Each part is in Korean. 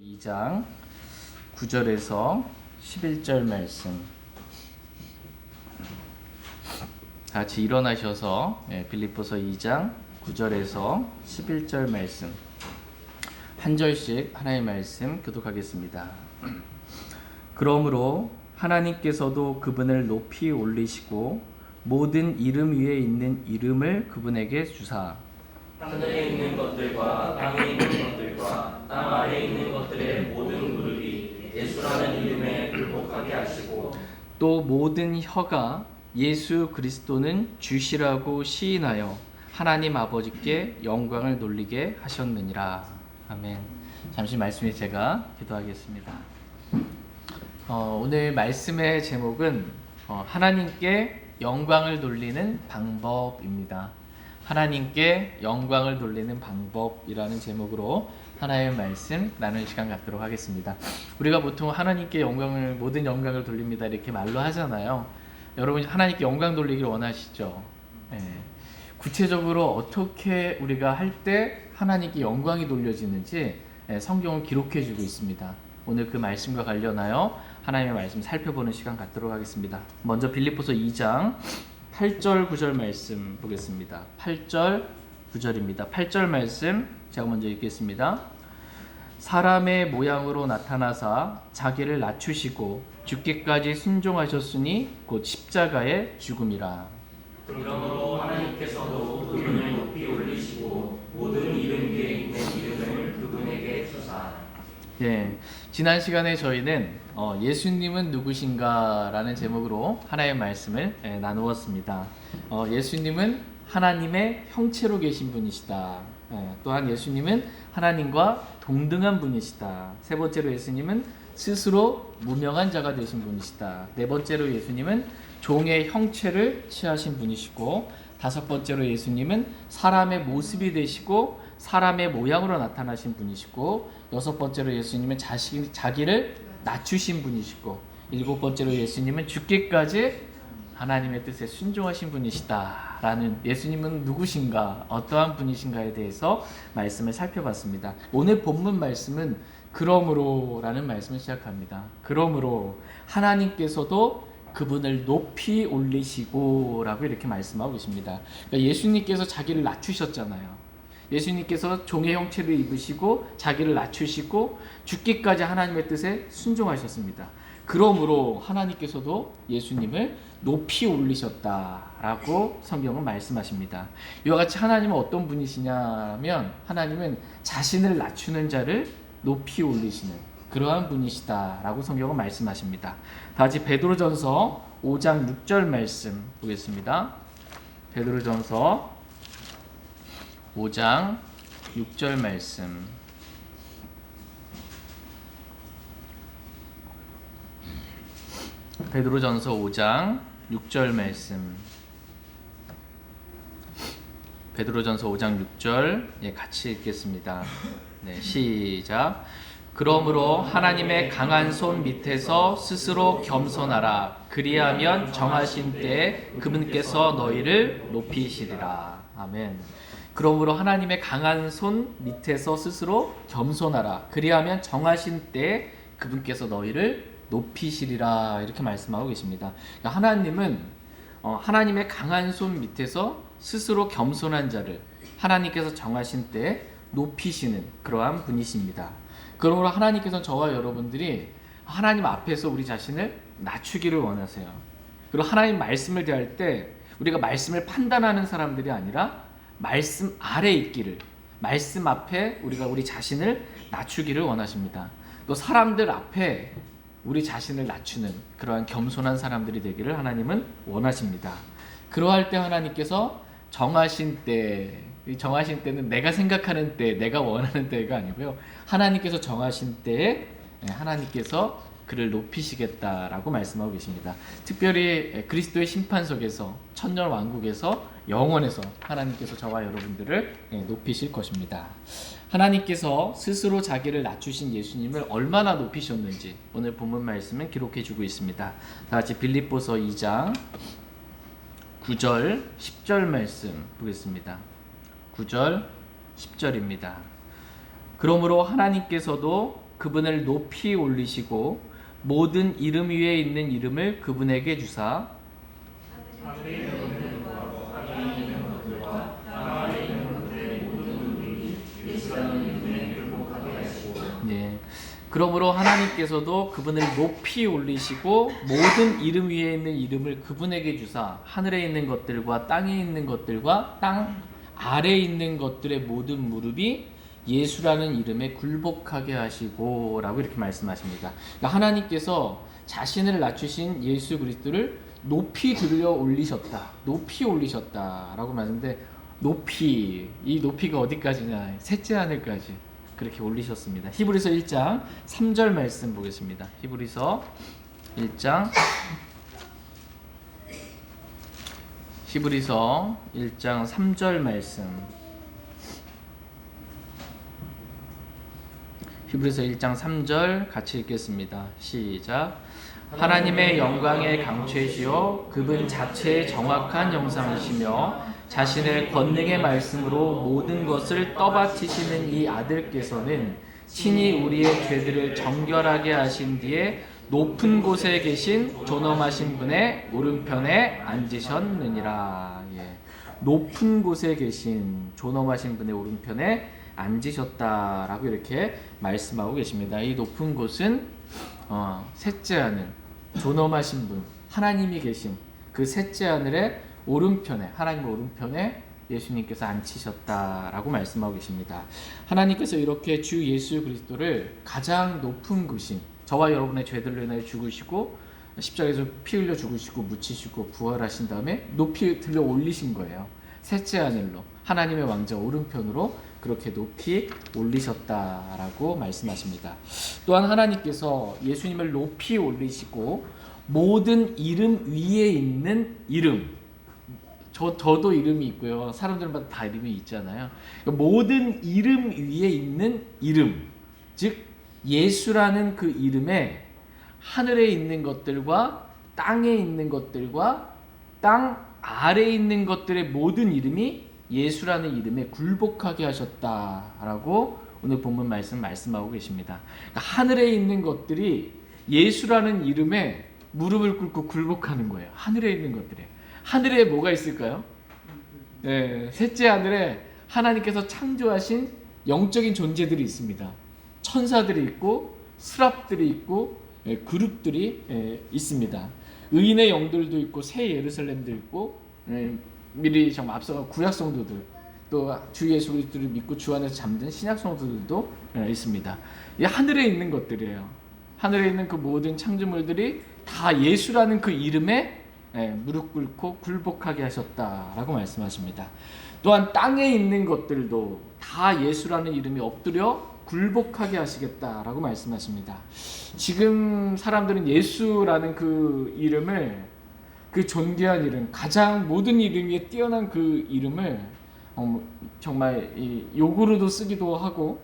2장 9절에서 11절 말씀 같이 일어나셔서 빌립보서 2장 9절에서 11절 말씀 한 절씩 하나의 말씀 교독하겠습니다. 그러므로 하나님께서도 그분을 높이 올리시고 모든 이름 위에 있는 이름을 그분에게 주사 하늘에 있는 것들과 땅에 있는 것들과 땅 아래에 있는 것들의 모든 무릎이 예수라는 이름에 굴복하게 하시고 또 모든 혀가 예수 그리스도는 주시라고 시인하여 하나님 아버지께 영광을 돌리게 하셨느니라. 아멘. 잠시 말씀에 제가 기도하겠습니다. 오늘 말씀의 제목은 하나님께 영광을 돌리는 방법입니다. 하나님께 영광을 돌리는 방법이라는 제목으로 하나의 말씀 나누는 시간 갖도록 하겠습니다. 우리가 보통 하나님께 모든 영광을 돌립니다 이렇게 말로 하잖아요. 여러분 하나님께 영광 돌리기를 원하시죠? 구체적으로 어떻게 우리가 할 때 하나님께 영광이 돌려지는지 성경은 기록해 주고 있습니다. 오늘 그 말씀과 관련하여 하나님의 말씀 살펴보는 시간 갖도록 하겠습니다. 먼저 빌립보서 2장 8절 9절 말씀 보겠습니다. 8절 9절입니다. 8절 말씀 제가 먼저 읽겠습니다. 사람의 모양으로 나타나사 자기를 낮추시고 죽기까지 순종하셨으니 곧 십자가의 죽음이라. 그러므로 하나님께서도 그분을 높이 올리시고 모든 이름 위에 있는 이름을 그분에게 주사. 지난 시간에 저희는 예수님은 누구신가 라는 제목으로 하나의 말씀을 나누었습니다. 예수님은 하나님의 형체로 계신 분이시다. 또한 예수님은 하나님과 동등한 분이시다. 세 번째로 예수님은 스스로 무명한 자가 되신 분이시다. 네 번째로 예수님은 종의 형체를 취하신 분이시고, 다섯 번째로 예수님은 사람의 모습이 되시고 사람의 모양으로 나타나신 분이시고, 여섯 번째로 예수님은 자기를 낮추신 분이시고, 일곱 번째로 예수님은 죽기까지 하나님의 뜻에 순종하신 분이시다 라는 예수님은 누구신가, 어떠한 분이신가에 대해서 말씀을 살펴봤습니다. 오늘 본문 말씀은 그러므로 라는 말씀을 시작합니다. 그러므로 하나님께서도 그분을 높이 올리시고 라고 이렇게 말씀하고 계십니다. 그러니까 예수님께서 자기를 낮추셨잖아요. 예수님께서 종의 형체를 입으시고 자기를 낮추시고 죽기까지 하나님의 뜻에 순종하셨습니다. 그러므로 하나님께서도 예수님을 높이 올리셨다라고 성경은 말씀하십니다. 이와 같이 하나님은 어떤 분이시냐면 하나님은 자신을 낮추는 자를 높이 올리시는 그러한 분이시다라고 성경은 말씀하십니다. 다시 베드로전서 5장 6절 말씀 보겠습니다. 베드로전서 5장 6절 말씀. 베드로전서 5장 6절 말씀. 베드로전서 5장 6절 같이 읽겠습니다. 시작. 그러므로 하나님의 강한 손 밑에서 스스로 겸손하라. 그리하면 정하신 때에 그분께서 너희를 높이시리라. 아멘. 그러므로 하나님의 강한 손 밑에서 스스로 겸손하라. 그리하면 정하신 때에 그분께서 너희를 높이시리라. 이렇게 말씀하고 계십니다. 그러니까 하나님은 하나님의 강한 손 밑에서 스스로 겸손한 자를 하나님께서 정하신 때에 높이시는 그러한 분이십니다. 그러므로 하나님께서는 저와 여러분들이 하나님 앞에서 우리 자신을 낮추기를 원하세요. 그리고 하나님 말씀을 대할 때 우리가 말씀을 판단하는 사람들이 아니라 말씀 아래 있기를, 말씀 앞에 우리가 우리 자신을 낮추기를 원하십니다. 또 사람들 앞에 우리 자신을 낮추는 그러한 겸손한 사람들이 되기를 하나님은 원하십니다. 그러할 때 하나님께서 정하신 때는 내가 생각하는 때, 내가 원하는 때가 아니고요. 하나님께서 정하신 때에 하나님께서 그를 높이시겠다라고 말씀하고 계십니다. 특별히 그리스도의 심판석에서, 천년 왕국에서, 영원에서 하나님께서 저와 여러분들을 높이실 것입니다. 하나님께서 스스로 자기를 낮추신 예수님을 얼마나 높이셨는지 오늘 본문 말씀은 기록해 주고 있습니다. 다 같이 빌립보서 2장 9절 10절 말씀 보겠습니다. 9절 10절입니다. 그러므로 하나님께서도 그분을 높이 올리시고 모든 이름 위에 있는 이름을 그분에게 주사 예. 그러므로 하나님께서도 그분을 높이 올리시고 모든 이름 위에 있는 이름을 그분에게 주사 하늘에 있는 것들과 땅에 있는 것들과 땅 아래에 있는 것들의 모든 무릎이 예수라는 이름에 굴복하게 하시고 라고 이렇게 말씀하십니다. 그러니까 하나님께서 자신을 낮추신 예수 그리스도를 높이 들려 올리셨다. 높이 올리셨다 라고 말하는데 높이, 이 높이가 어디까지냐? 셋째 하늘까지 그렇게 올리셨습니다. 히브리서 1장 3절 말씀 보겠습니다. 히브리서 1장 3절 말씀. 히브리서 1장 3절 같이 읽겠습니다. 시작. 하나님의 영광의 강체시요 그분 자체의 정확한 형상이시며 자신의 권능의 말씀으로 모든 것을 떠받치시는 이 아들께서는 친히 우리의 죄들을 정결하게 하신 뒤에 높은 곳에 계신 존엄하신 분의 오른편에 앉으셨느니라. 예. 높은 곳에 계신 존엄하신 분의 오른편에 앉으셨다라고 이렇게 말씀하고 계십니다. 이 높은 곳은 셋째 하늘, 존엄하신 분, 하나님이 계신 그 셋째 하늘의 오른편에, 하나님 오른편에 예수님께서 앉히셨다라고 말씀하고 계십니다. 하나님께서 이렇게 주 예수 그리스도를 가장 높은 곳인 저와 여러분의 죄들로 인하여 죽으시고 십자가에서 피 흘려 죽으시고 묻히시고 부활하신 다음에 높이 들려 올리신 거예요. 셋째 하늘로 하나님의 왕자 오른편으로 그렇게 높이 올리셨다라고 말씀하십니다. 또한 하나님께서 예수님을 높이 올리시고 모든 이름 위에 있는 이름, 저도 이름이 있고요. 사람들마다 다 이름이 있잖아요. 모든 이름 위에 있는 이름, 즉 예수라는 그 이름에 하늘에 있는 것들과 땅에 있는 것들과 땅 아래에 있는 것들의 모든 이름이 예수라는 이름에 굴복하게 하셨다라고 오늘 본문 말씀하고 계십니다. 그러니까 하늘에 있는 것들이 예수라는 이름에 무릎을 꿇고 굴복하는 거예요. 하늘에 있는 것들에. 하늘에 뭐가 있을까요? 네, 셋째 하늘에 하나님께서 창조하신 영적인 존재들이 있습니다. 천사들이 있고 스랍들이 있고 그룹들이 있습니다. 의인의 영들도 있고 새 예루살렘도 있고 미리 정말 앞서가 구약 성도들 또 주 예수 그리스도를 믿고 주 안에서 잠든 신약 성도들도 있습니다. 이 하늘에 있는 것들이에요. 하늘에 있는 그 모든 창조물들이 다 예수라는 그 이름에 무릎 꿇고 굴복하게 하셨다라고 말씀하십니다. 또한 땅에 있는 것들도 다 예수라는 이름이 엎드려 굴복하게 하시겠다라고 말씀하십니다. 지금 사람들은 예수라는 그 이름을, 그 존귀한 이름, 가장 모든 이름 위에 뛰어난 그 이름을 정말 욕으로도 쓰기도 하고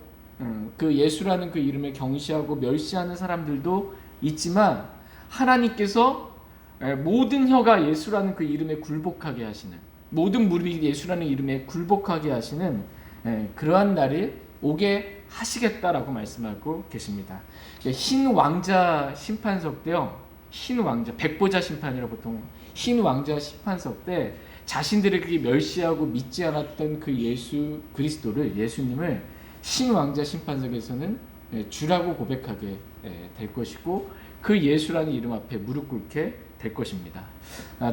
그 예수라는 그 이름을 경시하고 멸시하는 사람들도 있지만 하나님께서 모든 혀가 예수라는 그 이름에 굴복하게 하시는, 모든 무릎이 예수라는 이름에 굴복하게 하시는 그러한 날이 오게 하시겠다라고 말씀하고 계십니다. 흰 왕자 심판석 때요, 흰 왕자, 백보자 심판이라 보통 흰 왕자 심판석 때 자신들에게 멸시하고 믿지 않았던 그 예수 그리스도를, 예수님을 흰 왕자 심판석에서는 주라고 고백하게 될 것이고 그 예수라는 이름 앞에 무릎 꿇게 될 것입니다.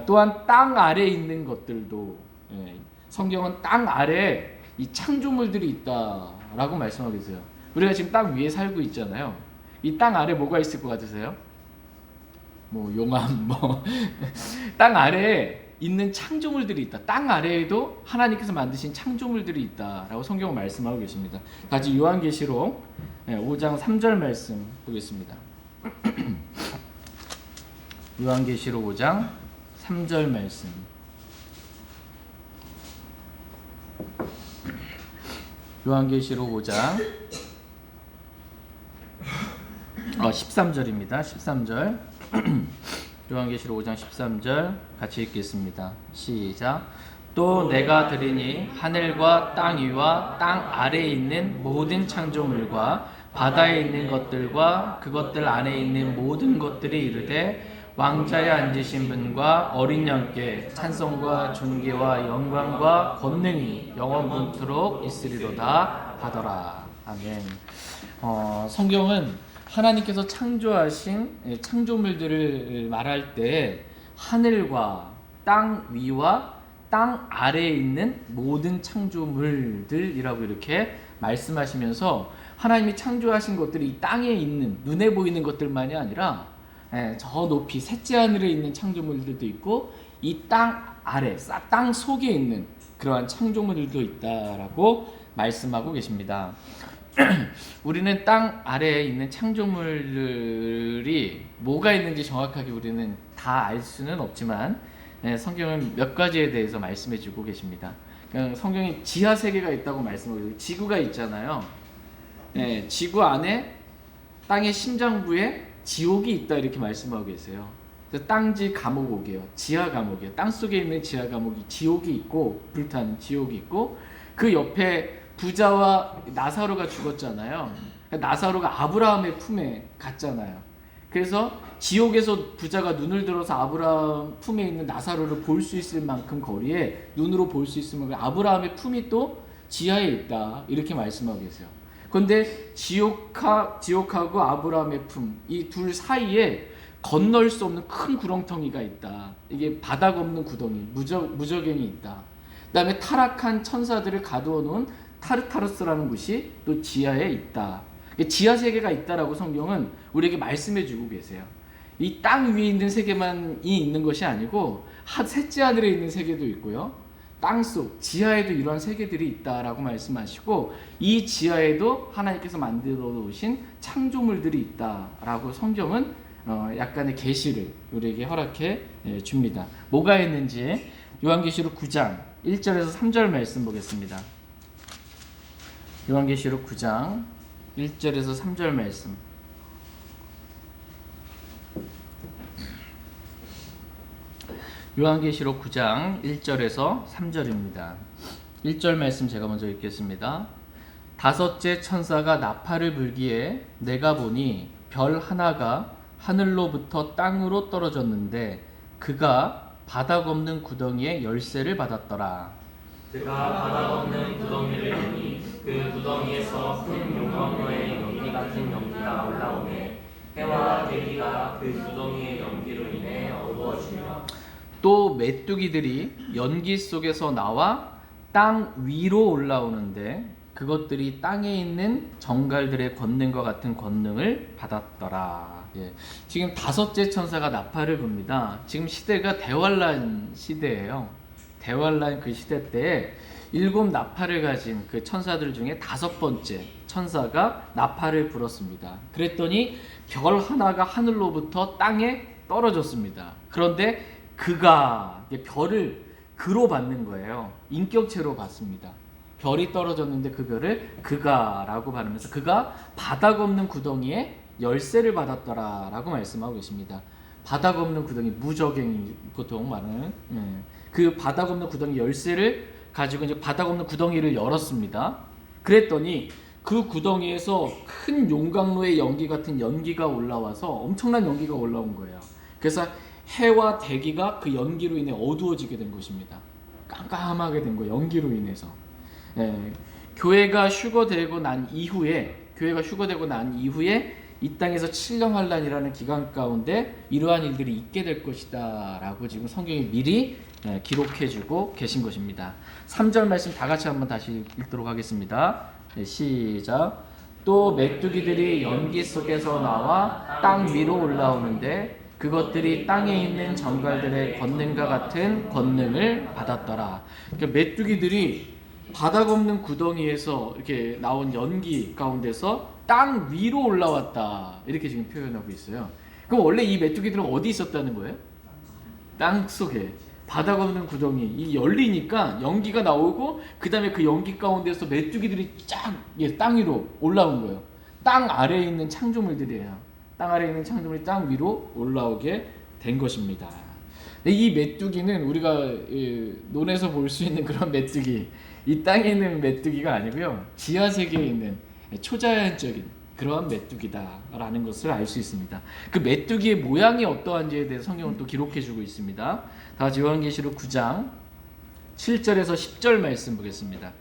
또한 땅 아래에 있는 것들도 성경은 땅 아래에 이 창조물들이 있다라고 말씀하고 계세요. 우리가 지금 땅 위에 살고 있잖아요. 이 땅 아래 뭐가 있을 것 같으세요? 뭐 용암, 땅 아래에 있는 창조물들이 있다. 땅 아래에도 하나님께서 만드신 창조물들이 있다라고 성경은 말씀하고 계십니다. 다시 요한계시록 5장 3절 말씀 보겠습니다. 요한계시록 5장 3절 말씀. 요한계시록 5장 13절입니다. 13절. 요한계시록 5장 13절 같이 읽겠습니다. 시작. 또 내가 들으니 하늘과 땅 위와 땅 아래에 있는 모든 창조물과 바다에 있는 것들과 그것들 안에 있는 모든 것들이 이르되 왕자에 앉으신 분과 어린 양께 찬송과 존귀와 영광과 권능이 영원토록 있으리로다 하더라. 아멘. 성경은 하나님께서 창조하신 창조물들을 말할 때 하늘과 땅 위와 땅 아래에 있는 모든 창조물들이라고 이렇게 말씀하시면서 하나님이 창조하신 것들이 이 땅에 있는 눈에 보이는 것들만이 아니라 저 높이 셋째 하늘에 있는 창조물들도 있고 이 땅 아래 땅 속에 있는 그러한 창조물들도 있다라고 말씀하고 계십니다. 우리는 땅 아래에 있는 창조물들이 뭐가 있는지 정확하게 우리는 다 알 수는 없지만 성경은 몇 가지에 대해서 말씀해 주고 계십니다. 성경이 지하 세계가 있다고 말씀하고 지구가 있잖아요. 지구 안에 땅의 심장부에 지옥이 있다 이렇게 말씀하고 계세요. 땅지 감옥이에요. 지하 감옥이에요. 땅 속에 있는 지하 감옥이 지옥이 있고 불타는 지옥이 있고 그 옆에 부자와 나사로가 죽었잖아요. 나사로가 아브라함의 품에 갔잖아요. 그래서 지옥에서 부자가 눈을 들어서 아브라함 품에 있는 나사로를 볼 수 있을 만큼 거리에 눈으로 볼 수 있을 만큼 아브라함의 품이 또 지하에 있다 이렇게 말씀하고 계세요. 그런데 지옥하고 아브라함의 품 이 둘 사이에 건널 수 없는 큰 구렁텅이가 있다. 이게 바닥 없는 구덩이 무저갱이 있다. 그 다음에 타락한 천사들을 가두어 놓은 타르타르스라는 곳이 또 지하에 있다. 지하 세계가 있다라고 성경은 우리에게 말씀해 주고 계세요. 이 땅 위에 있는 세계만이 있는 것이 아니고 셋째 하늘에 있는 세계도 있고요. 땅속 지하에도 이러한 세계들이 있다라고 말씀하시고 이 지하에도 하나님께서 만들어 놓으신 창조물들이 있다라고 성경은 약간의 계시를 우리에게 허락해 줍니다. 뭐가 있는지 요한계시록 9장 1절에서 3절 말씀 보겠습니다. 요한계시록 9장 1절에서 3절 말씀. 요한계시록 9장 1절에서 3절입니다. 1절 말씀 제가 먼저 읽겠습니다. 다섯째 천사가 나팔을 불기에 내가 보니 별 하나가 하늘로부터 땅으로 떨어졌는데 그가 바닥 없는 구덩이에 열쇠를 받았더라. 그가 바닥 없는 구덩이를 여니 그 구덩이에서 큰 용광로의 연기 같은 연기가 올라오매 해와 대기가 그 구덩이의 연기로 인해 어두워지며 또 메뚜기들이 연기 속에서 나와 땅 위로 올라오는데 그것들이 땅에 있는 정갈들의 권능과 같은 권능을 받았더라. 지금 다섯째 천사가 나팔을 붑니다. 지금 시대가 대환란 시대예요. 대환란 그 시대 때에 7 나팔을 가진 그 천사들 중에 5번째 천사가 나팔을 불었습니다. 그랬더니 별 하나가 하늘로부터 땅에 떨어졌습니다. 그런데 그가 별을 그로 받는 거예요. 인격체로 받습니다. 별이 떨어졌는데 그 별을 그가라고 받으면서 그가 바닥 없는 구덩이에 열쇠를 받았더라 라고 말씀하고 계십니다. 바닥 없는 구덩이, 무저갱이 보통 말하는 그 바닥 없는 구덩이 열쇠를 가지고 이제 바닥 없는 구덩이를 열었습니다. 그랬더니 그 구덩이에서 큰 용광로의 연기 같은 연기가 올라와서 엄청난 연기가 올라온 거예요. 그래서 해와 대기가 그 연기로 인해 어두워지게 된 것입니다. 깜깜하게 된 거예요. 연기로 인해서. 교회가 휴거되고 난 이후에 이 땅에서 7년 환란이라는 기간 가운데 이러한 일들이 있게 될 것이다 라고 지금 성경이 미리 기록해주고 계신 것입니다. 3절 말씀 다 같이 한번 다시 읽도록 하겠습니다. 시작. 또 메뚜기들이 연기 속에서 나와 땅 위로 올라오는데 그것들이 땅에 있는 정갈들의 권능과 같은 권능을 받았더라. 그러니까 메뚜기들이 바닥 없는 구덩이에서 이렇게 나온 연기 가운데서 땅 위로 올라왔다 이렇게 지금 표현하고 있어요. 그럼 원래 이 메뚜기들은 어디 있었다는 거예요? 땅 속에 바닥 없는 구덩이 이 열리니까 연기가 나오고 그 다음에 그 연기 가운데서 메뚜기들이 쫙 땅 위로 올라온 거예요. 땅 아래에 있는 창조물들이에요. 땅 아래에 있는 창조물이 땅 위로 올라오게 된 것입니다. 이 메뚜기는 우리가 논에서 볼 수 있는 그런 메뚜기, 이 땅에 있는 메뚜기가 아니고요. 지하 세계에 있는 초자연적인 그러한 메뚜기다라는 것을 알 수 있습니다. 그 메뚜기의 모양이 어떠한지에 대해서 성경은 또 기록해주고 있습니다. 다 같이 요한계시록 9장 7절에서 10절 말씀 보겠습니다.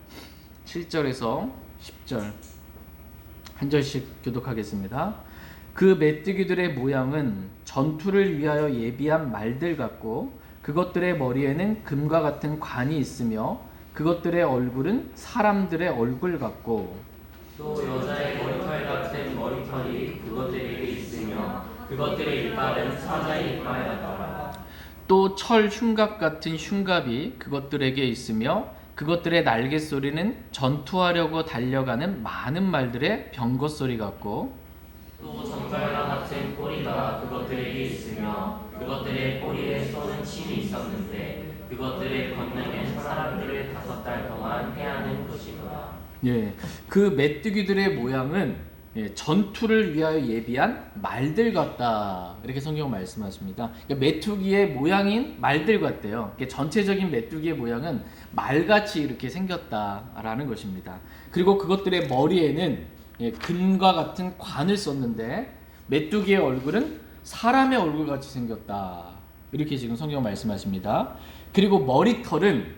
7절에서 10절 한 절씩 교독하겠습니다. 그 메뚜기들의 모양은 전투를 위하여 예비한 말들 같고 그것들의 머리에는 금과 같은 관이 있으며 그것들의 얼굴은 사람들의 얼굴 같고 또 여자의 머리털 같은 머리털이 그것들에게 있으며 그것들의 이빨은 사자의 이빨 같더라. 또 철 흉갑 같은 흉갑이 그것들에게 있으며 그것들의 날개 소리는 전투하려고 달려가는 많은 말들의 병거 소리 같고 또 정갈과 같은 꼬리가 그것들에게 있으며 그것들의 꼬리에 쏘는 침이 있었는데 그것들의 권능은 사람들을 5달 동안 해하는 것이더라. 예, 그 메뚜기들의 모양은 전투를 위하여 예비한 말들 같다 이렇게 성경 말씀하십니다. 그러니까 메뚜기의 모양인 말들 같대요. 전체적인 메뚜기의 모양은 말같이 이렇게 생겼다라는 것입니다. 그리고 그것들의 머리에는 금과 같은 관을 썼는데 메뚜기의 얼굴은 사람의 얼굴같이 생겼다 이렇게 지금 성경 말씀하십니다. 그리고 머리털은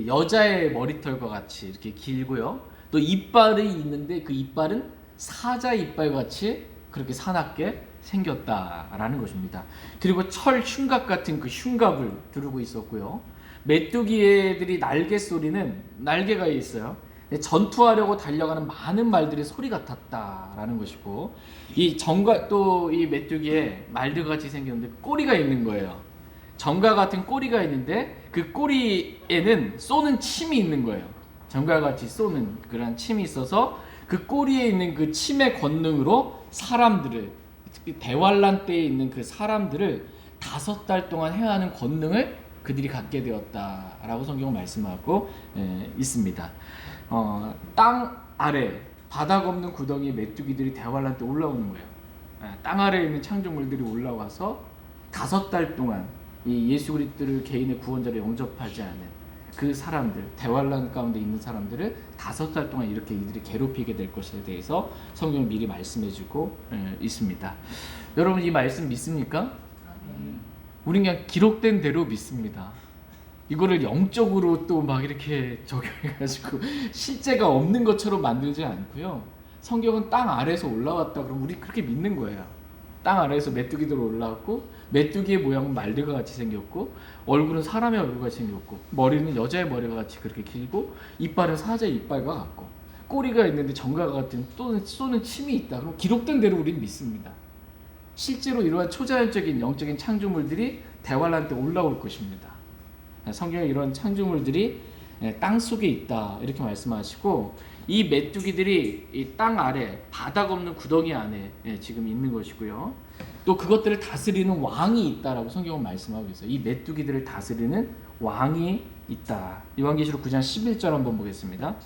여자의 머리털과 같이 이렇게 길고요. 또 이빨이 있는데 그 이빨은 사자 이빨 같이 그렇게 사납게 생겼다라는 것입니다. 그리고 철 흉갑 같은 그 흉갑을 두르고 있었고요. 메뚜기들이 날개 소리는 날개가 있어요. 전투하려고 달려가는 많은 말들의 소리 같았다라는 것이고 이 정가 또 이 메뚜기에 말들 같이 생겼는데 꼬리가 있는 거예요. 정가 같은 꼬리가 있는데 그 꼬리에는 쏘는 침이 있는 거예요. 정갈같이 쏘는 그런 침이 있어서 그 꼬리에 있는 그 침의 권능으로 사람들을 특히 대환란 때에 있는 그 사람들을 5달 동안 해하는 권능을 그들이 갖게 되었다라고 성경은 말씀하고 있습니다. 땅 아래 바닥 없는 구덩이에 메뚜기들이 대환란 때 올라오는 거예요. 땅 아래에 있는 창조물들이 올라와서 5달 동안 이 예수 그리스도를 개인의 구원자로 영접하지 않은 그 사람들, 대환란 가운데 있는 사람들을 5달 동안 이렇게 이들이 괴롭히게 될 것에 대해서 성경은 미리 말씀해주고 있습니다. 여러분 이 말씀 믿습니까? 우린 그냥 기록된 대로 믿습니다. 이거를 영적으로 또 막 이렇게 적용해가지고 실제가 없는 것처럼 만들지 않고요. 성경은 땅 아래에서 올라왔다 그러면 우리 그렇게 믿는 거예요. 땅 아래에서 메뚜기들 올라왔고 메뚜기의 모양은 말들과 같이 생겼고 얼굴은 사람의 얼굴같이 생겼고 머리는 여자의 머리가 같이 그렇게 길고 이빨은 사자의 이빨과 같고 꼬리가 있는데 정갈과 같은 쏘는 침이 있다. 그럼 기록된 대로 우리는 믿습니다. 실제로 이러한 초자연적인 영적인 창조물들이 대환란 때 올라올 것입니다. 성경에 이런 창조물들이 땅 속에 있다 이렇게 말씀하시고 이 메뚜기들이 이 땅 아래 바닥 없는 구덩이 안에 지금 있는 것이고요. 또 그것들을 다스리는 왕이 있다라고 성경은 말씀하고 있어요. 이 메뚜기들을 다스리는 왕이 있다. 요한계시록 9장 11절 한번 보겠습니다.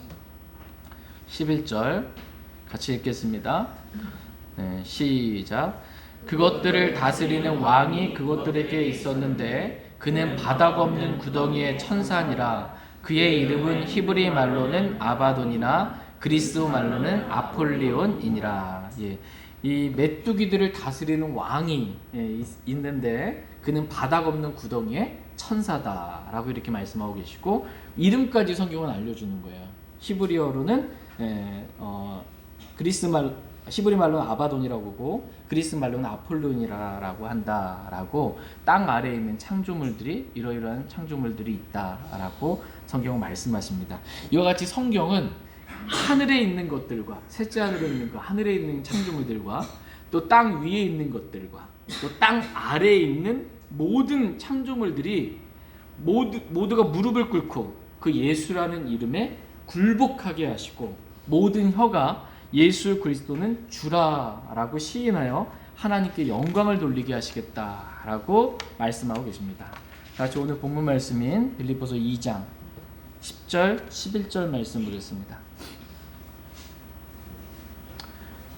11절 같이 읽겠습니다. 시작. 그것들을 다스리는 왕이 그것들에게 있었는데 그는 바닥 없는 구덩이의 천사니라. 그의 이름은 히브리 말로는 아바돈이나 그리스 말로는 아폴리온이니라. 이 메뚜기들을 다스리는 왕이 있는데 그는 바닥 없는 구덩이의 천사다라고 이렇게 말씀하고 계시고 이름까지 성경은 알려주는 거예요. 히브리어로는 히브리 말로는 아바돈이라고 하고 그리스 말로는 아폴론이라고 한다라고 땅 아래에 있는 창조물들이 이러이러한 창조물들이 있다라고 성경은 말씀하십니다. 이와 같이 성경은 하늘에 있는 것들과 셋째 하늘에 있는 것, 하늘에 있는 창조물들과 또 땅 위에 있는 것들과 또 땅 아래에 있는 모든 창조물들이 모두가 무릎을 꿇고 그 예수라는 이름에 굴복하게 하시고 모든 혀가 예수 그리스도는 주라라고 시인하여 하나님께 영광을 돌리게 하시겠다라고 말씀하고 계십니다. 같이 오늘 본문 말씀인 빌립보서 2장 10절 11절 말씀 보겠습니다.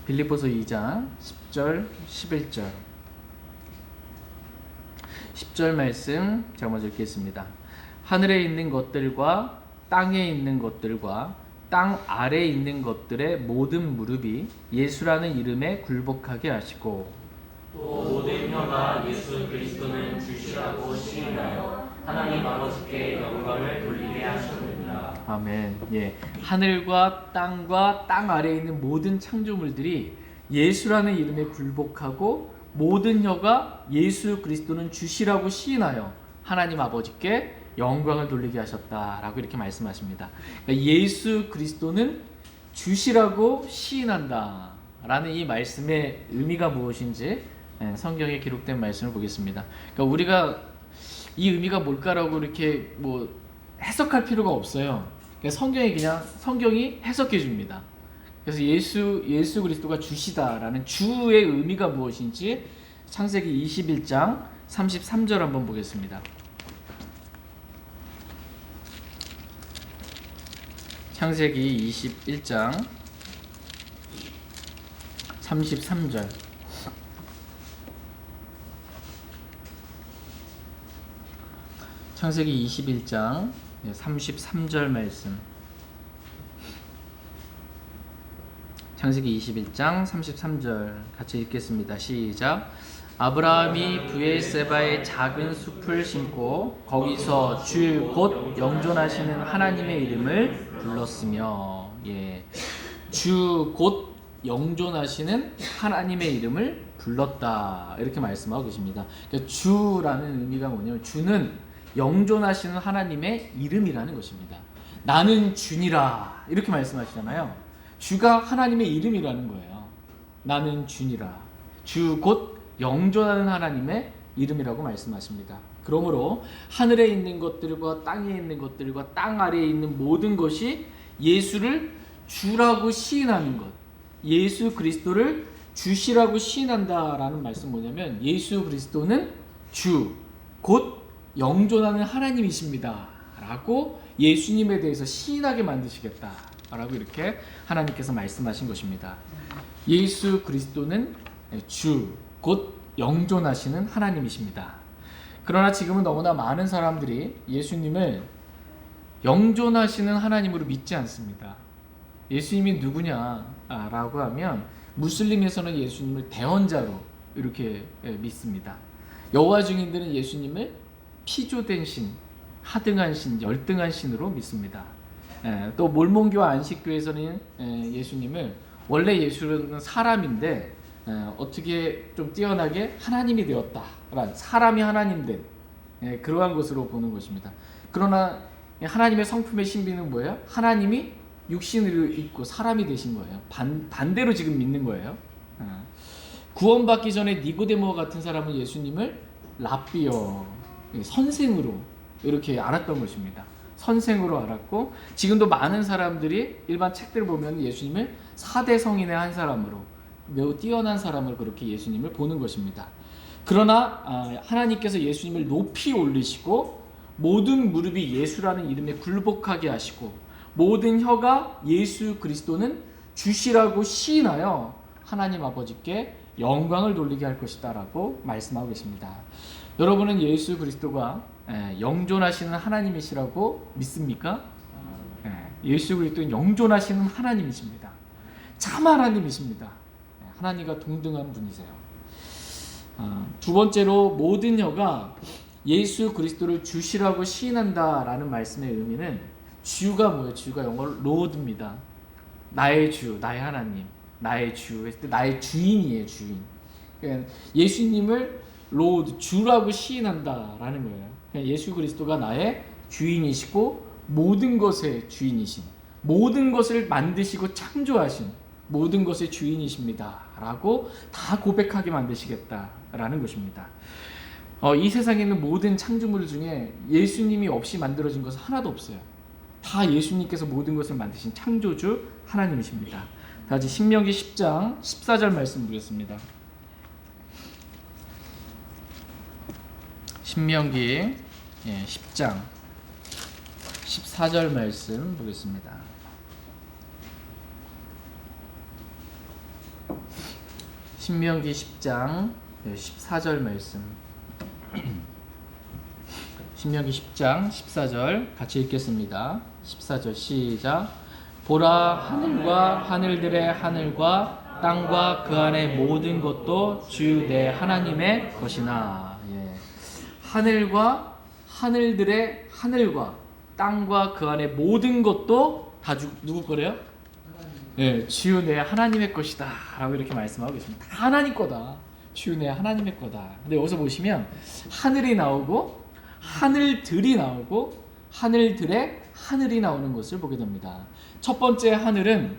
빌립보서 2장 10절 11절 10절 말씀 제가 먼저 읽겠습니다. 하늘에 있는 것들과 땅에 있는 것들과 땅 아래에 있는 것들의 모든 무릎이 예수라는 이름에 굴복하게 하시고 또 모든 혀가 예수 그리스도는 주시라고 시인하여 하나님 아버지께 영광을 돌리게 하셨느니라. 아멘. 예, 하늘과 땅과 땅 아래에 있는 모든 창조물들이 예수라는 이름에 굴복하고 모든 혀가 예수 그리스도는 주시라고 시인하여 하나님 아버지께 영광을 돌리게 하셨다라고 이렇게 말씀하십니다. 그러니까 예수 그리스도는 주시라고 시인한다라는 이 말씀의 의미가 무엇인지 성경에 기록된 말씀을 보겠습니다. 그러니까 우리가 이 의미가 뭘까라고 이렇게 뭐 해석할 필요가 없어요. 그러니까 성경이 해석해 줍니다. 그래서 예수 그리스도가 주시다라는 주의 의미가 무엇인지 창세기 21장 33절 한번 보겠습니다. 창세기 21장 33절. 창세기 21장 33절 말씀. 창세기 21장 33절 같이 읽겠습니다. 시작. 아브라함이 브엘세바에 작은 숲을 심고 거기서 주 곧 영존하시는 하나님의 이름을 불렀으며, 예, 주 곧 영존하시는 하나님의 이름을 불렀다 이렇게 말씀하고 계십니다. 그러니까 주라는 의미가 뭐냐면 주는 영존하시는 하나님의 이름이라는 것입니다. 나는 주니라 이렇게 말씀하시잖아요. 주가 하나님의 이름이라는 거예요. 나는 주니라. 주 곧 영존하는 하나님의 이름이라고 말씀하십니다. 그러므로 하늘에 있는 것들과 땅에 있는 것들과 땅 아래에 있는 모든 것이 예수를 주라고 시인하는 것, 예수 그리스도를 주시라고 시인한다라는 말씀 뭐냐면 예수 그리스도는 주, 곧 영존하는 하나님이십니다 라고 예수님에 대해서 시인하게 만드시겠다 라고 이렇게 하나님께서 말씀하신 것입니다. 예수 그리스도는 주, 곧 영존하시는 하나님이십니다. 그러나 지금은 너무나 많은 사람들이 예수님을 영존하시는 하나님으로 믿지 않습니다. 예수님이 누구냐라고 하면 무슬림에서는 예수님을 대언자로 이렇게 믿습니다. 여호와 증인들은 예수님을 피조된 신, 하등한 신, 열등한 신으로 믿습니다. 또 몰몬교와 안식교에서는 예수님을 원래 예수는 사람인데 어떻게 좀 뛰어나게 하나님이 되었다라는 사람이 하나님 된 그러한 것으로 보는 것입니다. 그러나 하나님의 성품의 신비는 뭐예요? 하나님이 육신을 입고 사람이 되신 거예요. 반대로 지금 믿는 거예요. 구원받기 전에 니고데모와 같은 사람은 예수님을 랍비어, 선생으로 이렇게 알았던 것입니다. 선생으로 알았고 지금도 많은 사람들이 일반 책들을 보면 예수님을 4대 성인의 한 사람으로 매우 뛰어난 사람을 그렇게 예수님을 보는 것입니다. 그러나 하나님께서 예수님을 높이 올리시고 모든 무릎이 예수라는 이름에 굴복하게 하시고 모든 혀가 예수 그리스도는 주시라고 시인하여 하나님 아버지께 영광을 돌리게 할 것이다 라고 말씀하고 계십니다. 여러분은 예수 그리스도가 영존하시는 하나님이시라고 믿습니까? 예수 그리스도는 영존하시는 하나님이십니다. 참 하나님이십니다. 하나님과 동등한 분이세요. 두 번째로 모든 혀가 예수 그리스도를 주시라고 시인한다라는 말씀의 의미는 주가 뭐예요? 주가 영어로 로드입니다. 나의 주, 나의 하나님, 나의 주 했을 때 나의 주인이에요, 주인. 그러니까 예수님을 로드, 주라고 시인한다라는 거예요. 그러니까 예수 그리스도가 나의 주인이시고 모든 것의 주인이신, 모든 것을 만드시고 창조하신 모든 것의 주인이십니다 라고 다 고백하게 만드시겠다라는 것입니다. 이 세상에 있는 모든 창조물 중에 예수님이 없이 만들어진 것은 하나도 없어요. 다 예수님께서 모든 것을 만드신 창조주 하나님이십니다. 다 같이 신명기 10장 14절 말씀 보겠습니다. 신명기 10장 14절 말씀 보겠습니다. 신명기 10장 14절 말씀. 신명기 10장 14절 같이 읽겠습니다. 14절 시작. 보라, 하늘과 하늘들의 하늘과 땅과 그 안에 모든 것도 주 내 하나님의 것이나. 예. 하늘과 하늘들의 하늘과 땅과 그 안에 모든 것도 다 누구 거래요? 예, 주 내 하나님의 것이다 라고 이렇게 말씀하고 있습니다. 다 하나님 거다. 주 내 하나님의 거다. 근데 여기서 보시면 하늘이 나오고 하늘들이 나오고 하늘들의 하늘이 나오는 것을 보게 됩니다. 첫 번째 하늘은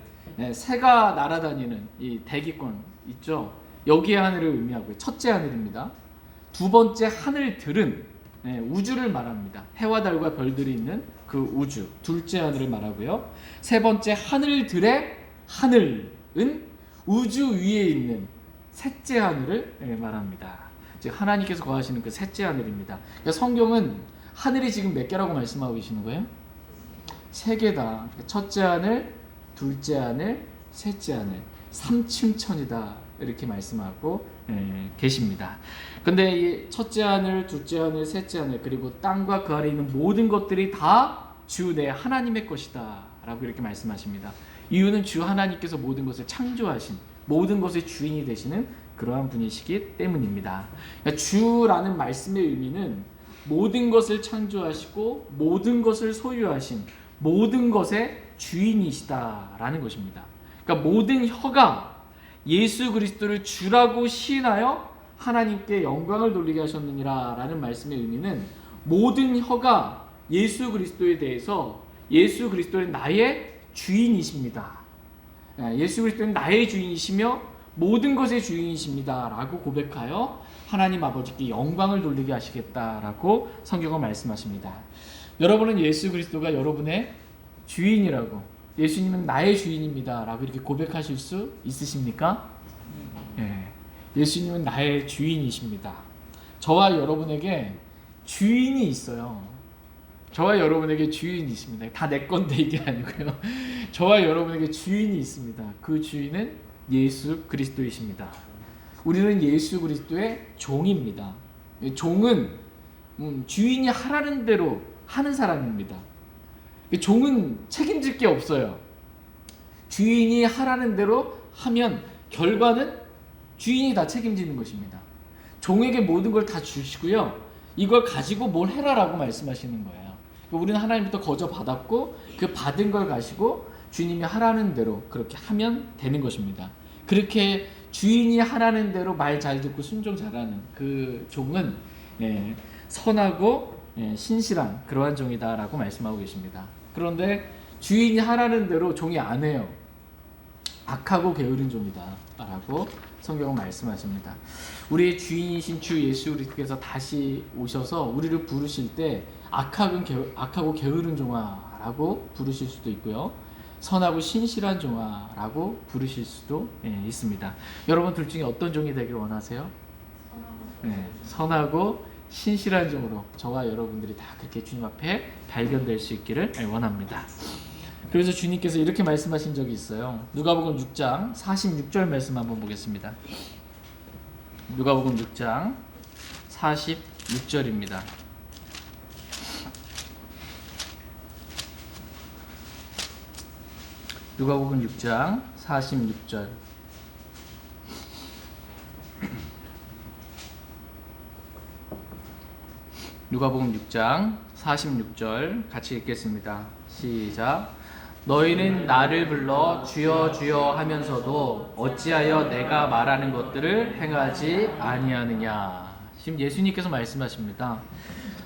새가 날아다니는 이 대기권 있죠. 여기의 하늘을 의미하고요. 첫째 하늘입니다. 두 번째 하늘들은 우주를 말합니다. 해와 달과 별들이 있는 그 우주. 둘째 하늘을 말하고요. 세 번째 하늘들의 하늘은 우주 위에 있는 셋째 하늘을 말합니다. 즉 하나님께서 거하시는 그 셋째 하늘입니다. 그러니까 성경은 하늘이 지금 몇 개라고 말씀하고 계시는 거예요? 세 개다. 첫째 하늘, 둘째 하늘, 셋째 하늘, 삼층천이다 이렇게 말씀하고 계십니다. 근데 이 첫째 하늘, 둘째 하늘, 셋째 하늘 그리고 땅과 그 아래 있는 모든 것들이 다 주 내 하나님의 것이다 라고 이렇게 말씀하십니다. 이유는 주 하나님께서 모든 것을 창조하신 모든 것의 주인이 되시는 그러한 분이시기 때문입니다. 그러니까 주라는 말씀의 의미는 모든 것을 창조하시고 모든 것을 소유하신 모든 것의 주인이시다라는 것입니다. 그러니까 모든 혀가 예수 그리스도를 주라고 시인하여 하나님께 영광을 돌리게 하셨느니라 라는 말씀의 의미는 모든 혀가 예수 그리스도에 대해서 예수 그리스도는 나의 주인이십니다. 예수 그리스도는 나의 주인이시며 모든 것의 주인이십니다 라고 고백하여 하나님 아버지께 영광을 돌리게 하시겠다라고 성경은 말씀하십니다. 여러분은 예수 그리스도가 여러분의 주인이라고, 예수님은 나의 주인입니다 라고 이렇게 고백하실 수 있으십니까? 예수님은 나의 주인이십니다. 저와 여러분에게 주인이 있어요. 저와 여러분에게 주인이 있습니다. 다 내 건데 이게 아니고요. 저와 여러분에게 주인이 있습니다. 그 주인은 예수 그리스도이십니다. 우리는 예수 그리스도의 종입니다. 종은 주인이 하라는 대로 하는 사람입니다. 종은 책임질 게 없어요. 주인이 하라는 대로 하면 결과는 주인이 다 책임지는 것입니다. 종에게 모든 걸 다 주시고요. 이걸 가지고 뭘 해라라고 말씀하시는 거예요. 우리는 하나님부터 거저 받았고 그 받은 걸 가지고 주님이 하라는 대로 그렇게 하면 되는 것입니다. 그렇게 주인이 하라는 대로 말 잘 듣고 순종 잘하는 그 종은 선하고 신실한 그러한 종이다라고 말씀하고 계십니다. 그런데 주인이 하라는 대로 종이 안 해요. 악하고 게으른 종이다라고 성경은 말씀하십니다. 우리의 주인이신 주 예수 그리스도께서 다시 오셔서 우리를 부르실 때 악하고 게으른 종아라고 부르실 수도 있고요. 선하고 신실한 종아라고 부르실 수도 있습니다. 여러분 둘 중에 어떤 종이 되길 원하세요? 선하고 신실한 종으로 저와 여러분들이 다 그렇게 주님 앞에 발견될 수 있기를 원합니다. 그래서 주님께서 이렇게 말씀하신 적이 있어요. 누가복음 6장 46절 말씀 한번 보겠습니다. 누가복음 6장 46절입니다. 누가복음 6장 46절. 누가복음 6장 46절 같이 읽겠습니다. 시작. 너희는 나를 불러 주여 주여 하면서도 어찌하여 내가 말하는 것들을 행하지 아니하느냐. 지금 예수님께서 말씀하십니다.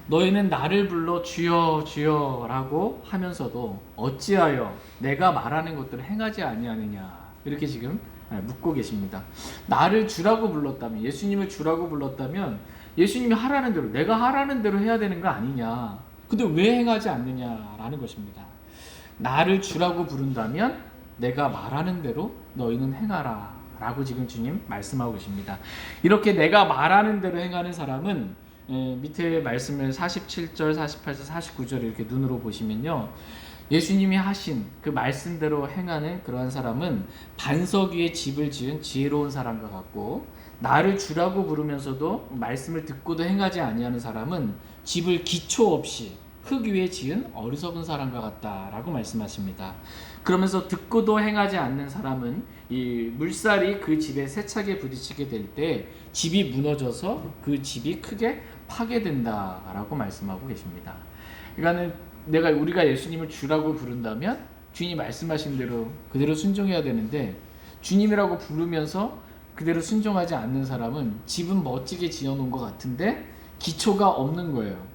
너희는 나를 불러 주여 주여 라고 하면서도 어찌하여 내가 말하는 것들을 행하지 아니하느냐. 이렇게 지금 묻고 계십니다. 나를 주라고 불렀다면, 예수님을 주라고 불렀다면 예수님이 하라는 대로, 내가 하라는 대로 해야 되는 거 아니냐. 근데 왜 행하지 않느냐라는 것입니다. 나를 주라고 부른다면 내가 말하는 대로 너희는 행하라 라고 지금 주님 말씀하고 계십니다. 이렇게 내가 말하는 대로 행하는 사람은 밑에 말씀을 47절, 48절, 49절 이렇게 눈으로 보시면요, 예수님이 하신 그 말씀대로 행하는 그러한 사람은 반석 위에 집을 지은 지혜로운 사람과 같고, 나를 주라고 부르면서도 말씀을 듣고도 행하지 아니하는 사람은 집을 기초 없이 흙 위에 지은 어리석은 사람과 같다라고 말씀하십니다. 그러면서 듣고도 행하지 않는 사람은 이 물살이 그 집에 세차게 부딪히게 될 때 집이 무너져서 그 집이 크게 파괴된다라고 말씀하고 계십니다. 그러니까는 우리가 예수님을 주라고 부른다면 주님이 말씀하신 대로 그대로 순종해야 되는데, 주님이라고 부르면서 그대로 순종하지 않는 사람은 집은 멋지게 지어놓은 것 같은데 기초가 없는 거예요.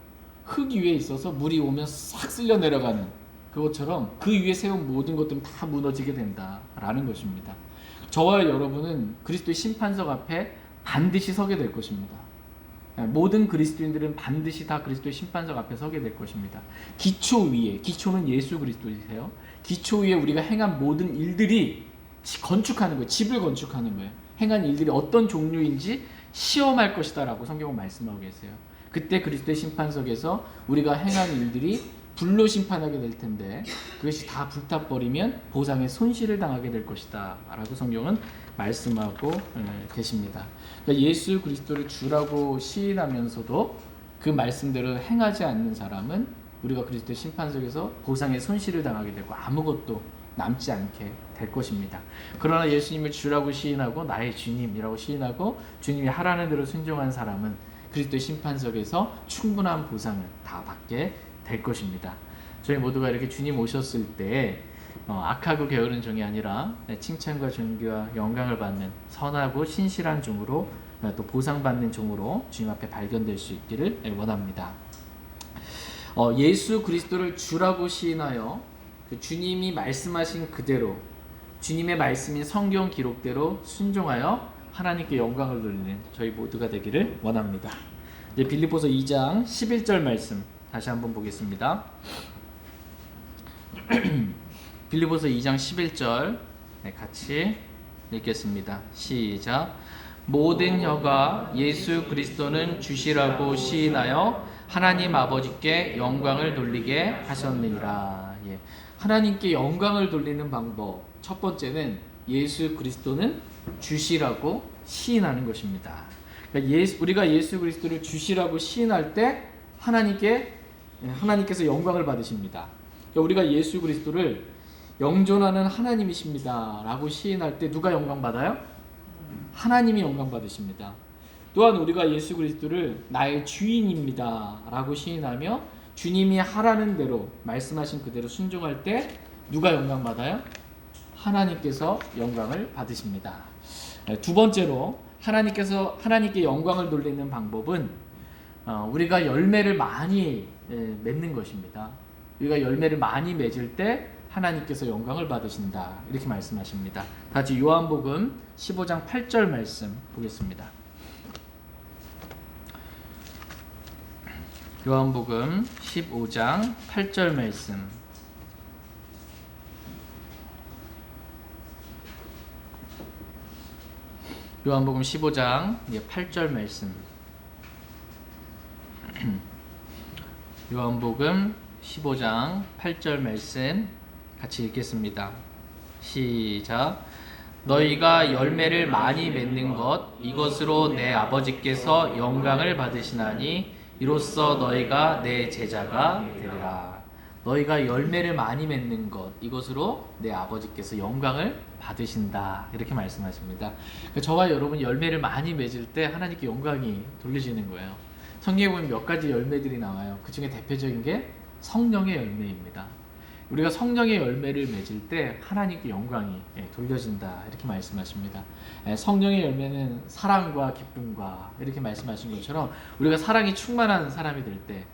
흙 위에 있어서 물이 오면 싹 쓸려 내려가는 그것처럼 그 위에 세운 모든 것들은 다 무너지게 된다라는 것입니다. 저와 여러분은 그리스도의 심판석 앞에 반드시 서게 될 것입니다. 모든 그리스도인들은 반드시 다 그리스도의 심판석 앞에 서게 될 것입니다. 기초 위에, 기초는 예수 그리스도이세요. 기초 위에 우리가 행한 모든 일들이 건축하는 거예요. 집을 건축하는 거예요. 행한 일들이 어떤 종류인지 시험할 것이다 라고 성경은 말씀하고 계세요. 그때 그리스도의 심판석에서 우리가 행한 일들이 불로 심판하게 될 텐데 그것이 다 불타버리면 보상의 손실을 당하게 될 것이다 라고 성경은 말씀하고 계십니다. 그러니까 예수 그리스도를 주라고 시인하면서도 그 말씀대로 행하지 않는 사람은 우리가 그리스도의 심판석에서 보상의 손실을 당하게 되고 아무것도 남지 않게 될 것입니다. 그러나 예수님을 주라고 시인하고 나의 주님이라고 시인하고 주님이 하라는 대로 순종한 사람은 그리스도의 심판석에서 충분한 보상을 다 받게 될 것입니다. 저희 모두가 이렇게 주님 오셨을 때 악하고 게으른 종이 아니라 칭찬과 존귀와 영광을 받는 선하고 신실한 종으로 또 보상받는 종으로 주님 앞에 발견될 수 있기를 원합니다. 예수 그리스도를 주라고 시인하여 그 주님이 말씀하신 그대로 주님의 말씀인 성경 기록대로 순종하여 하나님께 영광을 돌리는 저희 모두가 되기를 원합니다. 이제 빌립보서 2장 11절 말씀 다시 한번 보겠습니다. 빌립보서 2장 11절 같이 읽겠습니다. 시작. 모든 혀가 예수 그리스도는 주시라고 시인하여 하나님 아버지께 영광을 돌리게 하셨느니라. 하나님께 영광을 돌리는 방법 첫 번째는 예수 그리스도는 주시라고 시인하는 것입니다. 그러니까 우리가 예수 그리스도를 주시라고 시인할 때 하나님께서 영광을 받으십니다. 그러니까 우리가 예수 그리스도를 영존하는 하나님이십니다 라고 시인할 때 누가 영광 받아요? 하나님이 영광 받으십니다. 또한 우리가 예수 그리스도를 나의 주인입니다 라고 시인하며 주님이 하라는 대로 말씀하신 그대로 순종할 때 누가 영광 받아요? 하나님께서 영광을 받으십니다. 두 번째로 하나님께 영광을 돌리는 방법은 우리가 열매를 많이 맺는 것입니다. 우리가 열매를 많이 맺을 때 하나님께서 영광을 받으신다 이렇게 말씀하십니다. 같이 요한복음 15장 8절 말씀 보겠습니다. 요한복음 15장 8절 말씀. 요한복음 15장 8절 말씀. 요한복음 15장 8절 말씀 같이 읽겠습니다. 시작. 너희가 열매를 많이 맺는 것 이것으로 내 아버지께서 영광을 받으시나니 이로써 너희가 내 제자가 되리라. 너희가 열매를 많이 맺는 것 이것으로 내 아버지께서 영광을 받으신다 이렇게 말씀하십니다. 그러니까 저와 여러분 열매를 많이 맺을 때 하나님께 영광이 돌려지는 거예요. 성경에 보면 몇 가지 열매들이 나와요. 그 중에 대표적인 게 성령의 열매입니다. 우리가 성령의 열매를 맺을 때 하나님께 영광이 돌려진다 이렇게 말씀하십니다. 성령의 열매는 사랑과 기쁨과 이렇게 말씀하신 것처럼 우리가 사랑이 충만한 사람이 될 때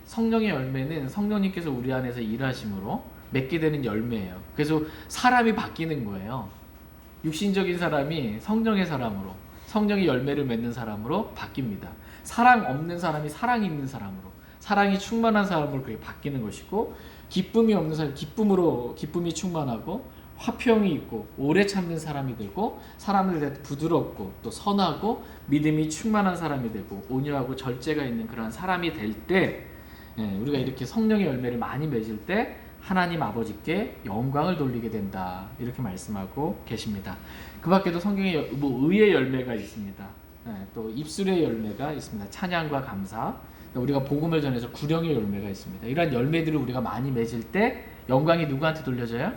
성령의 열매는 성령님께서 우리 안에서 일하심으로 맺게 되는 열매예요. 그래서 사람이 바뀌는 거예요. 육신적인 사람이 성령의 사람으로 성령의 열매를 맺는 사람으로 바뀝니다. 사랑 없는 사람이 사랑이 있는 사람으로 사랑이 충만한 사람으로 그게 바뀌는 것이고 기쁨이 없는 사람이 기쁨이 충만하고 화평이 있고 오래 참는 사람이 되고 사람을 대해 부드럽고 또 선하고 믿음이 충만한 사람이 되고 온유하고 절제가 있는 그런 사람이 될 때 우리가 이렇게 성령의 열매를 많이 맺을 때 하나님 아버지께 영광을 돌리게 된다 이렇게 말씀하고 계십니다. 그 밖에도 성경에 의의 열매가 있습니다. 또 입술의 열매가 있습니다. 찬양과 감사, 우리가 복음을 전해서 구령의 열매가 있습니다. 이러한 열매들을 우리가 많이 맺을 때 영광이 누구한테 돌려져요?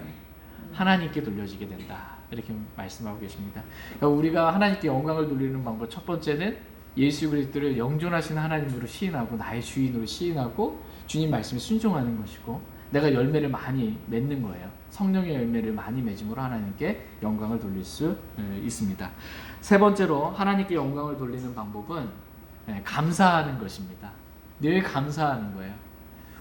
하나님께 돌려지게 된다. 이렇게 말씀하고 계십니다. 그러니까 우리가 하나님께 영광을 돌리는 방법 첫 번째는 예수 그리스도를 영존하신 하나님으로 시인하고 나의 주인으로 시인하고 주님 말씀에 순종하는 것이고 내가 열매를 많이 맺는 거예요. 성령의 열매를 많이 맺음으로 하나님께 영광을 돌릴 수 있습니다. 세 번째로 하나님께 영광을 돌리는 방법은 감사하는 것입니다. 늘 감사하는 거예요.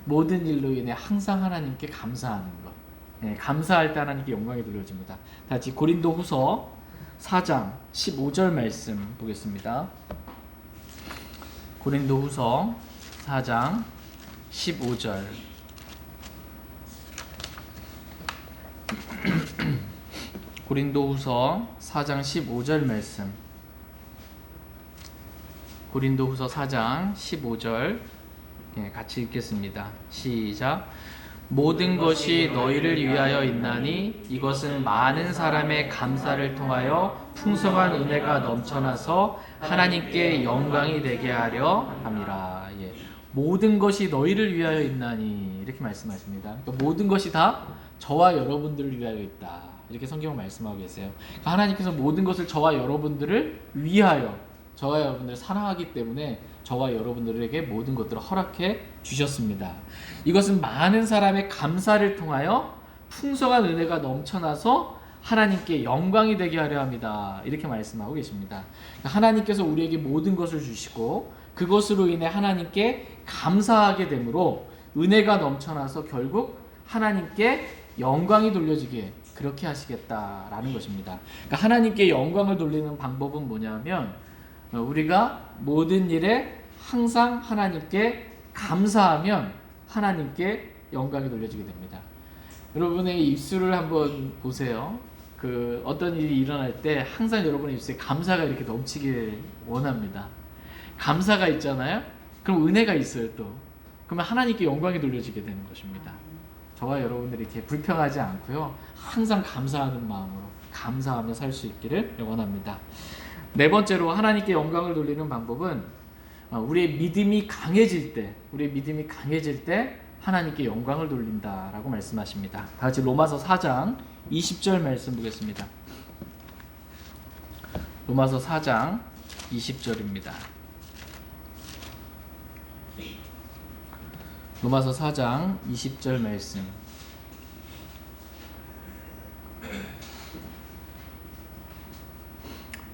모든 일로 인해 항상 하나님께 감사하는 것. 감사할 때 하나님께 영광이 돌려집니다. 다시 고린도후서 4장 15절 말씀 보겠습니다. 고린도후서 4장 15절. 고린도후서 4장 15절 말씀. 고린도후서 4장 15절 같이 읽겠습니다. 시작. 모든 것이 너희를 위하여 있나니 이것은 많은 사람의 감사를 통하여 풍성한 은혜가 넘쳐나서 하나님께 영광이 되게 하려 함이라. 모든 것이 너희를 위하여 있나니 이렇게 말씀하십니다. 그러니까 모든 것이 다 저와 여러분들을 위하여 있다. 이렇게 성경을 말씀하고 계세요. 그러니까 하나님께서 모든 것을 저와 여러분들을 위하여 저와 여러분들을 사랑하기 때문에 저와 여러분들에게 모든 것들을 허락해 주셨습니다. 이것은 많은 사람의 감사를 통하여 풍성한 은혜가 넘쳐나서 하나님께 영광이 되게 하려 합니다. 이렇게 말씀하고 계십니다. 하나님께서 우리에게 모든 것을 주시고 그것으로 인해 하나님께 감사하게 되므로 은혜가 넘쳐나서 결국 하나님께 영광이 돌려지게 그렇게 하시겠다라는 것입니다. 그러니까 하나님께 영광을 돌리는 방법은 뭐냐면 우리가 모든 일에 항상 하나님께 감사하면 하나님께 영광이 돌려지게 됩니다. 여러분의 입술을 한번 보세요. 어떤 일이 일어날 때 항상 여러분의 입술에 감사가 이렇게 넘치길 원합니다. 감사가 있잖아요. 그럼 은혜가 있어요 또. 그러면 하나님께 영광이 돌려지게 되는 것입니다. 저와 여러분들이 이렇게 불평하지 않고요. 항상 감사하는 마음으로 감사하며 살 수 있기를 원합니다. 네 번째로 하나님께 영광을 돌리는 방법은 우리의 믿음이 강해질 때 하나님께 영광을 돌린다라고 말씀하십니다. 다 같이 로마서 4장 20절 말씀 보겠습니다. 로마서 4장 20절입니다. 로마서 4장 20절 말씀.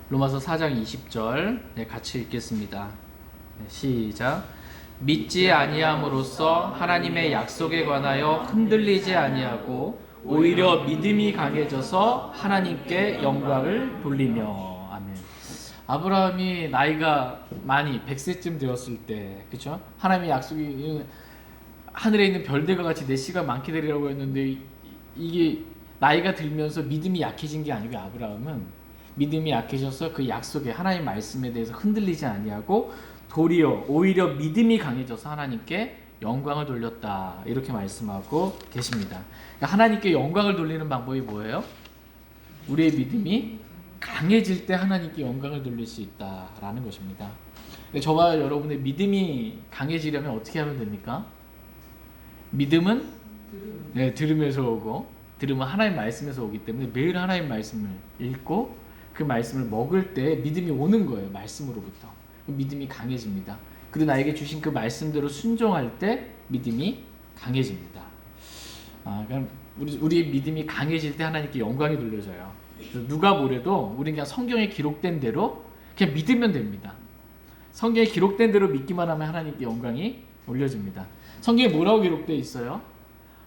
로마서 4장 20절 같이 읽겠습니다. 시작. 믿지 아니함으로써 하나님의 약속에 관하여 흔들리지 아니하고 오히려 믿음이 강해져서 하나님께 영광을 돌리며. 아멘. 아브라함이 나이가 많이 100세쯤 되었을 때, 그렇죠? 하나님의 약속이 하늘에 있는 별들과 같이 내 씨가 많게 되리라고 했는데 이게 나이가 들면서 믿음이 약해진 게 아니고 아브라함은 믿음이 약해져서 그 약속에 하나님 말씀에 대해서 흔들리지 아니하고 도리어 오히려 믿음이 강해져서 하나님께 영광을 돌렸다. 이렇게 말씀하고 계십니다. 그러니까 하나님께 영광을 돌리는 방법이 뭐예요? 우리의 믿음이 강해질 때 하나님께 영광을 돌릴 수 있다라는 것입니다. 저와 여러분의 믿음이 강해지려면 어떻게 하면 됩니까? 믿음은 들음에서 오고 들음은 하나님 말씀에서 오기 때문에 매일 하나님 말씀을 읽고 그 말씀을 먹을 때 믿음이 오는 거예요. 말씀으로부터. 믿음이 강해집니다. 그리고 나에게 주신 그 말씀대로 순종할 때 믿음이 강해집니다. 그럼 우리의 믿음이 강해질 때 하나님께 영광이 돌려져요. 누가 뭐래도 우리는 그냥 성경에 기록된 대로 그냥 믿으면 됩니다. 성경에 기록된 대로 믿기만 하면 하나님께 영광이 올려집니다. 성경에 뭐라고 기록되어 있어요?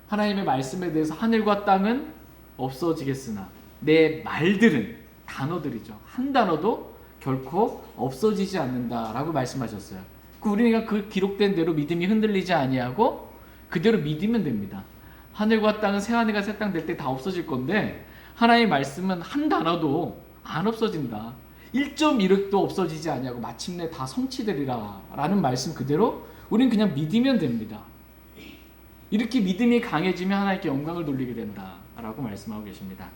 하나님의 말씀에 대해서 하늘과 땅은 없어지겠으나 내 말들은, 단어들이죠. 한 단어도 결코 없어지지 않는다라고 말씀하셨어요. 우리가 그 기록된 대로 믿음이 흔들리지 아니하고 그대로 믿으면 됩니다. 하늘과 땅은 새하늘과 새 땅 될 때 다 없어질 건데 하나님의 말씀은 한 단어도 안 없어진다. 1.1획도 없어지지 아니하고 마침내 다 성취되리라 라는 말씀 그대로 우리는 그냥 믿으면 됩니다. 이렇게 믿음이 강해지면 하나님께 영광을 돌리게 된다라고 말씀하고 계십니다.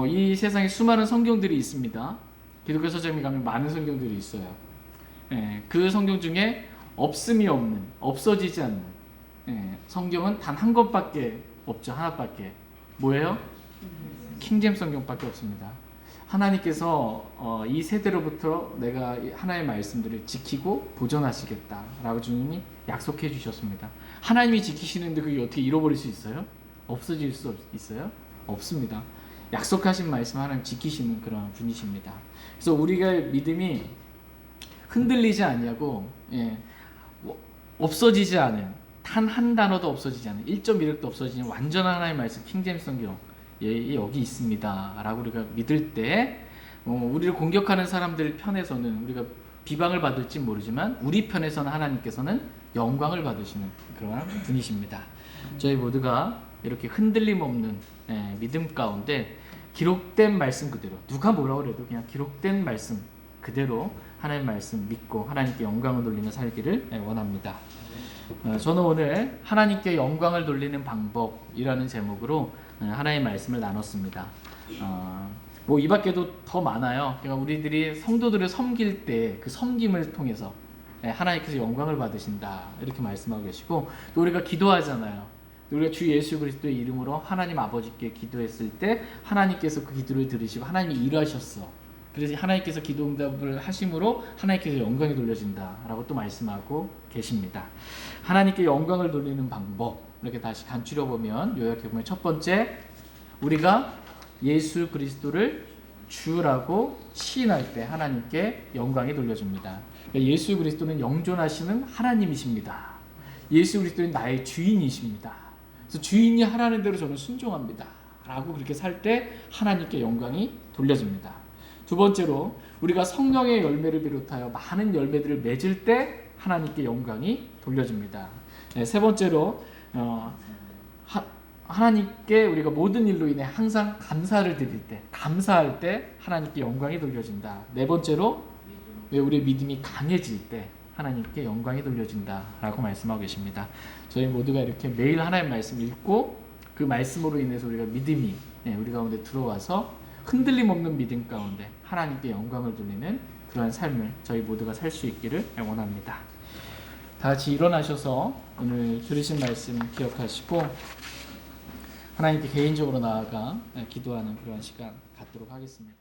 이 세상에 수많은 성경들이 있습니다. 기독교 서점에 가면 많은 성경들이 있어요. 그 성경 중에 없음이 없는, 없어지지 않는. 예, 성경은 단 한 권밖에 없죠. 하나밖에. 뭐예요? 킹제임스 성경밖에 없습니다. 하나님께서 이 세대로부터 내가 하나님의 말씀들을 지키고 보존하시겠다라고 주님이 약속해 주셨습니다. 하나님이 지키시는데 그게 어떻게 잃어버릴 수 있어요? 없어질 수 있어요? 없습니다. 약속하신 말씀 하나님 지키시는 그런 분이십니다. 그래서 우리가 믿음이 흔들리지 않냐고, 없어지지 않은, 단 한 단어도 없어지지 않은, 1.1획도 없어지지 않은 완전한 하나님의 말씀 킹제임스 성경 여기 있습니다 라고 우리가 믿을 때 우리를 공격하는 사람들 편에서는 우리가 비방을 받을지 모르지만 우리 편에서는 하나님께서는 영광을 받으시는 그러한 분이십니다. 저희 모두가 이렇게 흔들림 없는 믿음 가운데 기록된 말씀 그대로, 누가 뭐라고 해도 그냥 기록된 말씀 그대로 하나님의 말씀 믿고 하나님께 영광을 돌리며 살기를 원합니다. 저는 오늘 하나님께 영광을 돌리는 방법이라는 제목으로 하나님의 말씀을 나눴습니다. 뭐 이 밖에도 더 많아요. 그러니까 우리들이 성도들을 섬길 때 그 섬김을 통해서 하나님께서 영광을 받으신다 이렇게 말씀하고 계시고, 또 우리가 기도하잖아요. 우리가 주 예수 그리스도의 이름으로 하나님 아버지께 기도했을 때 하나님께서 그 기도를 들으시고 하나님이 일하셨어. 그래서 하나님께서 기도 응답을 하심으로 하나님께서 영광이 돌려진다라고 또 말씀하고 계십니다. 하나님께 영광을 돌리는 방법, 이렇게 다시 간추려 보면, 요약해 보면, 첫 번째, 우리가 예수 그리스도를 주라고 시인할 때 하나님께 영광이 돌려집니다. 그러니까 예수 그리스도는 영존하시는 하나님이십니다. 예수 그리스도는 나의 주인이십니다. 그래서 주인이 하라는 대로 저는 순종합니다 라고 그렇게 살 때 하나님께 영광이 돌려집니다. 두 번째로, 우리가 성령의 열매를 비롯하여 많은 열매들을 맺을 때 하나님께 영광이 돌려집니다. 세 번째로, 하나님께 우리가 모든 일로 인해 항상 감사를 드릴 때, 감사할 때 하나님께 영광이 돌려진다. 네 번째로, 우리의 믿음이 강해질 때 하나님께 영광이 돌려진다 라고 말씀하고 계십니다. 저희 모두가 이렇게 매일 하나님의 말씀 읽고 그 말씀으로 인해서 우리가 믿음이 우리 가운데 들어와서 흔들림 없는 믿음 가운데 하나님께 영광을 돌리는 그러한 삶을 저희 모두가 살 수 있기를 원합니다. 다 같이 일어나셔서 오늘 들으신 말씀 기억하시고 하나님께 개인적으로 나아가 기도하는 그러한 시간 갖도록 하겠습니다.